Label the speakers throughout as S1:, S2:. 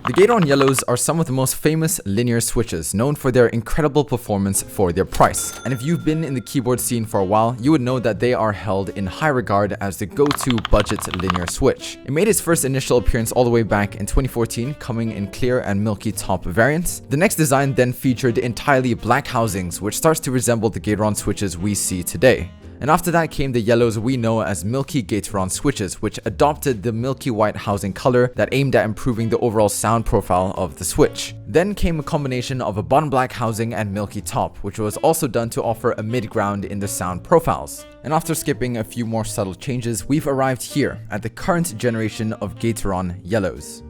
S1: The Gateron Yellows are some of the most famous linear switches, known for their incredible performance for their price. And if you've been in the keyboard scene for a while, you would know that they are held in high regard as the go-to budget linear switch. It made its first initial appearance all the way back in 2014, coming in clear and milky top variants. The next design then featured entirely black housings, which starts to resemble the Gateron switches we see today. And after that came the yellows we know as Milky Gateron switches, which adopted the milky white housing color that aimed at improving the overall sound profile of the switch. Then came a combination of a bottom black housing and milky top, which was also done to offer a mid-ground in the sound profiles. And after skipping a few more subtle changes, we've arrived here at the current generation of Gateron Yellows.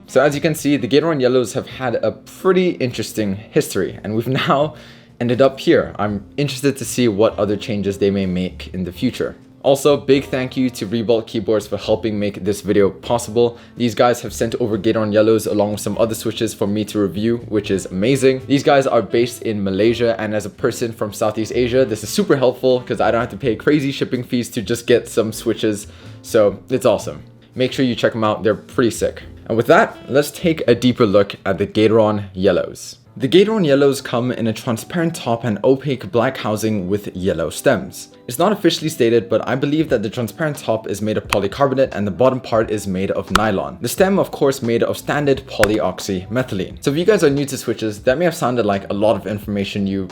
S1: So as you can see, the Gateron Yellows have had a pretty interesting history, and we've now ended up here. I'm interested to see what other changes they may make in the future. Also, big thank you to Revolt Keyboards for helping make this video possible. These guys have sent over Gateron Yellows along with some other switches for me to review, which is amazing. These guys are based in Malaysia, and as a person from Southeast Asia, this is super helpful because I don't have to pay crazy shipping fees to just get some switches. So it's awesome. Make sure you check them out, they're pretty sick. And with that, let's take a deeper look at the Gateron Yellows. The Gateron Yellows come in a transparent top and opaque black housing with yellow stems. It's not officially stated, but I believe that the transparent top is made of polycarbonate and the bottom part is made of nylon. The stem, of course, made of standard polyoxymethylene. So if you guys are new to switches, that may have sounded like a lot of information you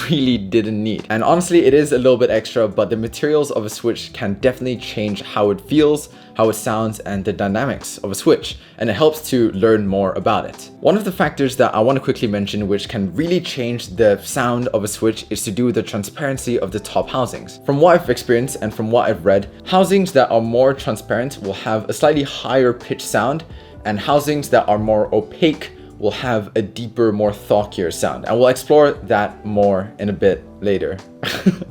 S1: really didn't need. And honestly, it is a little bit extra, but the materials of a switch can definitely change how it feels, how it sounds, and the dynamics of a switch, and it helps to learn more about it. One of the factors that I want to quickly mention which can really change the sound of a switch is to do with the transparency of the top housings. From what I've experienced and from what I've read, housings that are more transparent will have a slightly higher pitch sound, and housings that are more opaque will have a deeper, more thockier sound. And we'll explore that more in a bit later.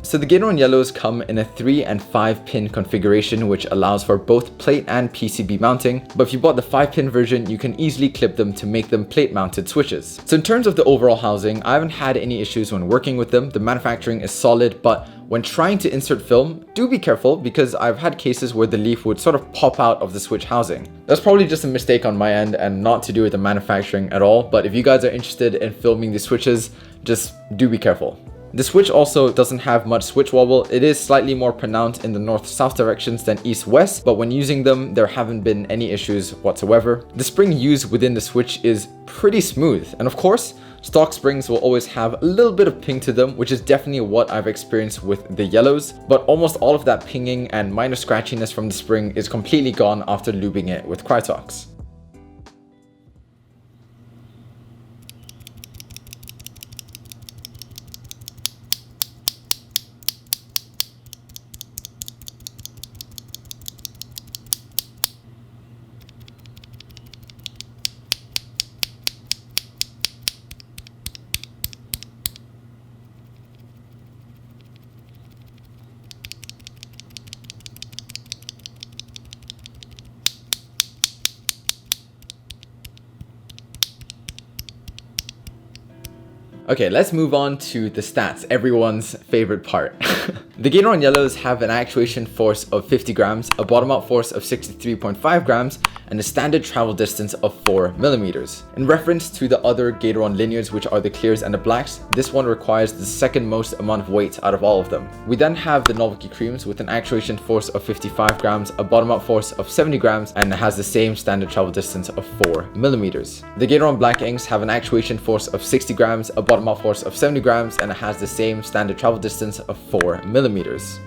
S1: So the Gateron Yellows come in a 3 and 5 pin configuration, which allows for both plate and PCB mounting. But if you bought the 5-pin version, you can easily clip them to make them plate mounted switches. So in terms of the overall housing, I haven't had any issues when working with them. The manufacturing is solid, but when trying to insert film, do be careful because I've had cases where the leaf would sort of pop out of the switch housing. That's probably just a mistake on my end and not to do with the manufacturing at all. But if you guys are interested in filming the switches, just do be careful. The switch also doesn't have much switch wobble. It is slightly more pronounced in the north-south directions than east-west, but when using them, there haven't been any issues whatsoever. The spring used within the switch is pretty smooth, and of course, stock springs will always have a little bit of ping to them, which is definitely what I've experienced with the yellows, but almost all of that pinging and minor scratchiness from the spring is completely gone after lubing it with Krytox. Okay, let's move on to the stats, everyone's favorite part. The Gateron Yellows have an actuation force of 50 grams, a bottom-out force of 63.5 grams, and a standard travel distance of 4 millimeters. In reference to the other Gateron linears, which are the clears and the blacks, this one requires the second most amount of weight out of all of them. We then have the Novelty Creams with an actuation force of 55 grams, a bottom-out force of 70 grams, and it has the same standard travel distance of 4 millimeters. The Gateron Black Inks have an actuation force of 60 grams, a bottom-out force of 70 grams, and it has the same standard travel distance of 4 millimeters.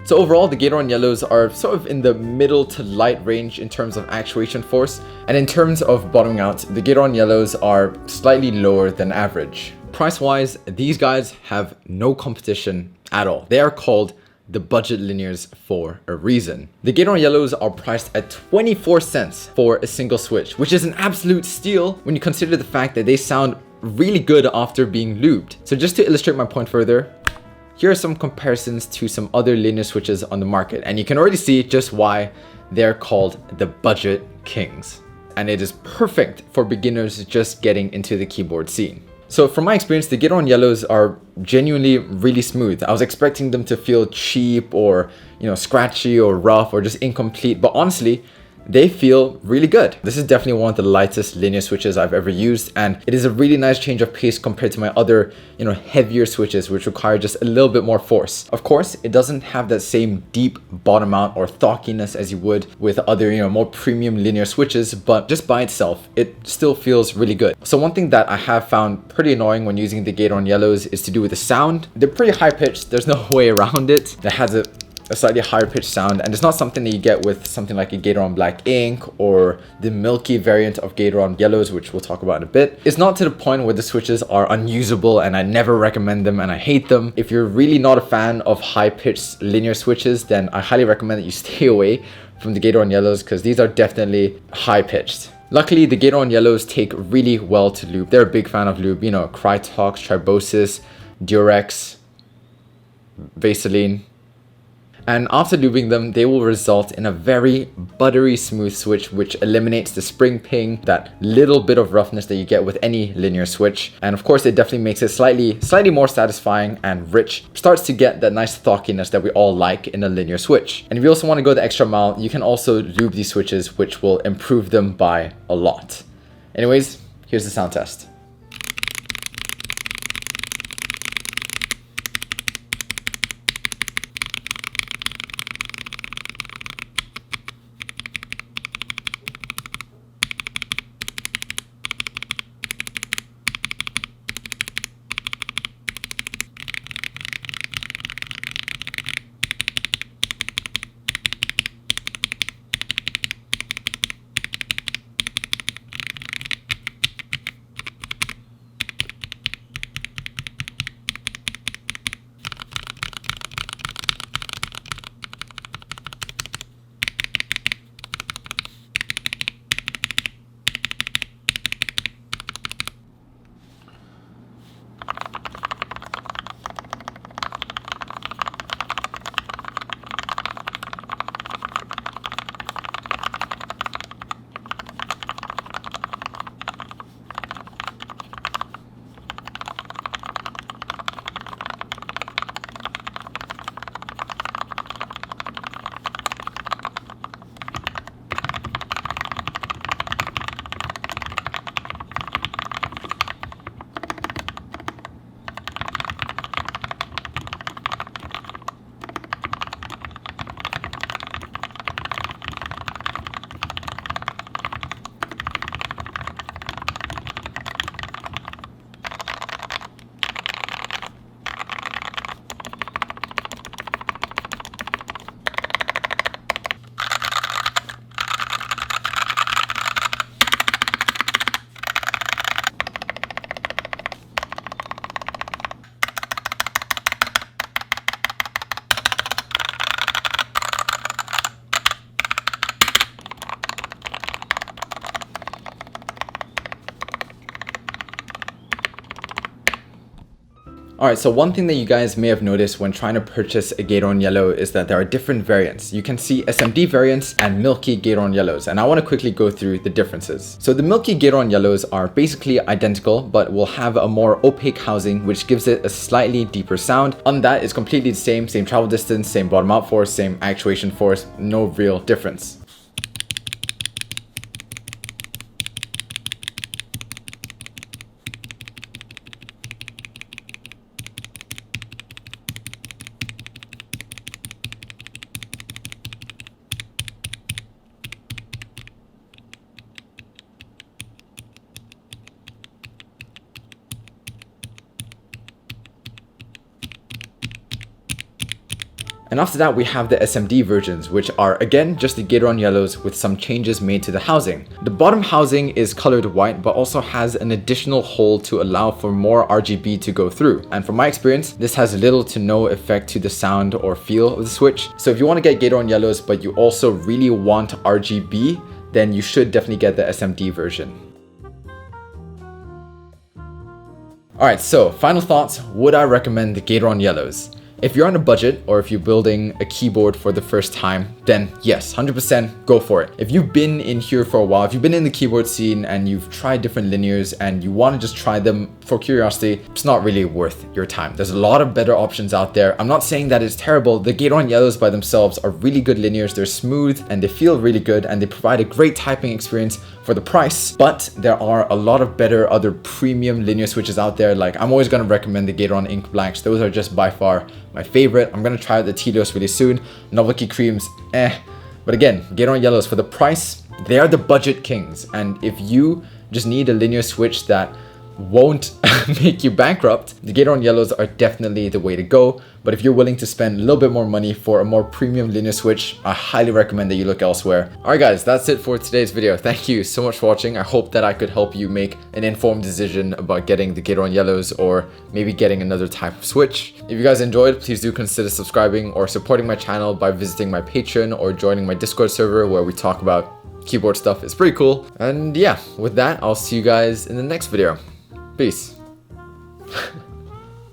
S1: So overall, the Gateron Yellows are sort of in the middle to light range in terms of actuation force, and in terms of bottoming out, the Gateron Yellows are slightly lower than average. Price-wise, these guys have no competition at all. They are called the budget linears for a reason. The Gateron Yellows are priced at 24 cents for a single switch, which is an absolute steal when you consider the fact that they sound really good after being lubed. So just to illustrate my point further, here are some comparisons to some other linear switches on the market, and you can already see just why they're called the budget kings. And it is perfect for beginners just getting into the keyboard scene. So from my experience, the Gateron Yellows are genuinely really smooth. I was expecting them to feel cheap or, scratchy or rough or just incomplete, but honestly, they feel really good. This is definitely one of the lightest linear switches I've ever used, and it is a really nice change of pace compared to my other, heavier switches which require just a little bit more force. Of course, it doesn't have that same deep bottom out or thockiness as you would with other, more premium linear switches, but just by itself, it still feels really good. So one thing that I have found pretty annoying when using the Gateron Yellows is to do with the sound. They're pretty high pitched. There's no way around it. It has a slightly higher pitched sound, and it's not something that you get with something like a Gateron Black Ink or the Milky variant of Gateron Yellows, which we'll talk about in a bit. It's not to the point where the switches are unusable and I never recommend them and I hate them. If you're really not a fan of high pitched linear switches, then I highly recommend that you stay away from the Gateron Yellows, because these are definitely high pitched. Luckily, the Gateron Yellows take really well to lube. They're a big fan of lube, Krytox, Tribosis, Durex, Vaseline. And after lubing them, they will result in a very buttery smooth switch, which eliminates the spring ping, that little bit of roughness that you get with any linear switch. And of course, it definitely makes it slightly more satisfying and rich. Starts to get that nice thockiness that we all like in a linear switch. And if you also want to go the extra mile, you can also lube these switches, which will improve them by a lot. Anyways, here's the sound test. Alright, so one thing that you guys may have noticed when trying to purchase a Gateron Yellow is that there are different variants. You can see SMD variants and Milky Gateron Yellows, and I want to quickly go through the differences. So the Milky Gateron Yellows are basically identical, but will have a more opaque housing, which gives it a slightly deeper sound. On that, it's completely the same travel distance, same bottom out force, same actuation force, no real difference. And after that, we have the SMD versions, which are again just the Gateron Yellows with some changes made to the housing. The bottom housing is colored white, but also has an additional hole to allow for more RGB to go through. And from my experience, this has little to no effect to the sound or feel of the switch. So if you want to get Gateron Yellows, but you also really want RGB, then you should definitely get the SMD version. Alright, so final thoughts. Would I recommend the Gateron Yellows? If you're on a budget, or if you're building a keyboard for the first time, then yes, 100% go for it. If you've been in here for a while, if you've been in the keyboard scene and you've tried different linears and you want to just try them for curiosity, it's not really worth your time. There's a lot of better options out there. I'm not saying that it's terrible. The Gateron Yellows by themselves are really good linears. They're smooth and they feel really good and they provide a great typing experience for the price, but there are a lot of better other premium linear switches out there. Like, I'm always going to recommend the Gateron Ink Blacks. Those are just by far my favorite. I'm going to try out the Telios really soon. Novelty Creams, but again, Gateron Yellows, for the price, they are the budget kings. And if you just need a linear switch that won't make you bankrupt, the Gateron Yellows are definitely the way to go. But if you're willing to spend a little bit more money for a more premium linear switch, I highly recommend that you look elsewhere. Alright guys, that's it for today's video. Thank you so much for watching. I hope that I could help you make an informed decision about getting the Gateron Yellows or maybe getting another type of switch. If you guys enjoyed, please do consider subscribing or supporting my channel by visiting my Patreon or joining my Discord server where we talk about keyboard stuff. It's pretty cool. And yeah, with that, I'll see you guys in the next video. Peace.